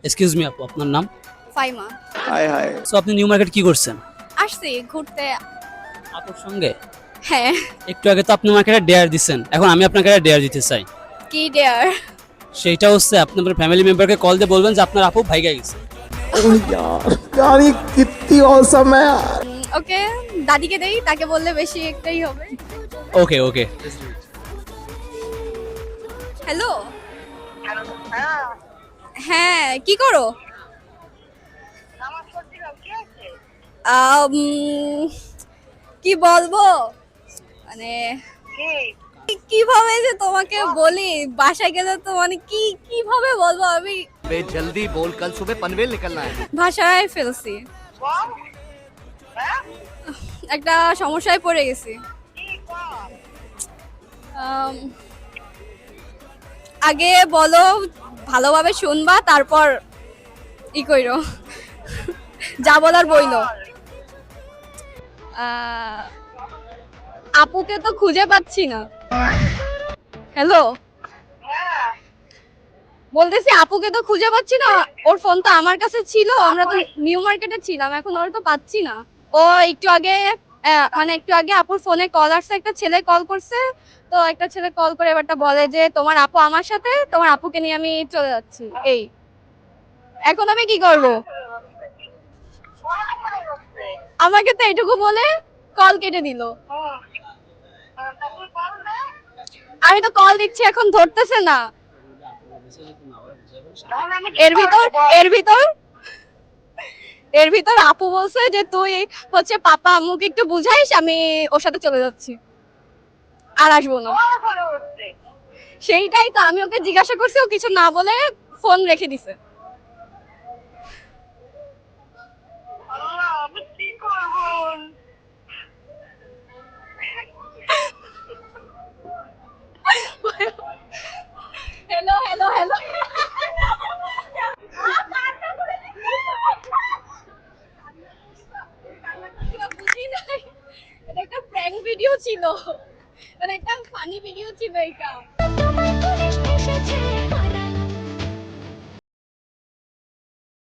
Excuse me আপু, আপনার নাম? ফাইমা। হায় হায়। সো আপনি নিউ মার্কেট কি করছেন? আসছি ঘুরতে। আপুর সঙ্গে? হ্যাঁ। একটু আগে তো আপনি মার্কেটে ডেয়ার দিছেন, এখন আমি আপনাকে একটা ডেয়ার দিতে চাই। কি ডেয়ার? সেইটা হচ্ছে আপনি আপনার ফ্যামিলি মেম্বারকে কল দিয়ে বলবেন যে আপনার আপু ভাইগা গেছে। ओह यार ये कितनी औसम है यार। ওকে, দাদিকে দেই, তাকে বললে বেশি একটাই হবে। ওকে ওকে। হ্যালো। হ্যাঁ, কি করো? আম, কি বলবো মানে কিভাবে যে তোমাকে বলি, বাসায় গেলে তো মানে কিভাবে বলবো আমি जल्दी बोल, कल सुबह पनवेल निकलना है। ভাষায় ফেলছি, একটা সমস্যায় পড়ে গেছি। আম, আগে বলো, ভালোভাবে শুনবা, তারপর ই কইরো, যা বলার বইলো। আপুকে তো খুঁজে পাচ্ছি না। হ্যালো, বলতেছি আপুকে তো খুঁজে পাচ্ছি না, ওর ফোন তো আমার কাছে ছিল, আমরা তো নিউ মার্কেটে ছিলাম, এখন ওর তো পাচ্ছি না। ও একটু আগে মানে একটু আগে আপুর ফোনে কল আসছে, একটা ছেলে কল করছে, তো একটা ছেলে কল করে এবারটা বলে যে তোমার আপু আমার সাথে, তোমার আপুকে নিয়ে আমি চলে যাচ্ছি। এই এখন আমি কি করব? আমাকে তো এইটুকু বলে কল কেটে দিল। আমি তো কল দিচ্ছি, এখন ধরতেছে না। এর ভিতর এর ভিতর এর ভিতর আপু বলছে যে তুই হচ্ছে পাপা আম্মুকে একটু বুঝাইস, আমি ওর সাথে চলে যাচ্ছি, আর আসবো না। সেইটাই তো আমি ওকে জিজ্ঞাসা করছি, ও কিছু না বলে ফোন রেখে দিছে। হ্যালো হ্যালো হ্যালো, বুঝি নাই, এটা একটা প্র্যাঙ্ক ভিডিও ছিল, মানে একটা ফানি ভিডিও ছিল এটা।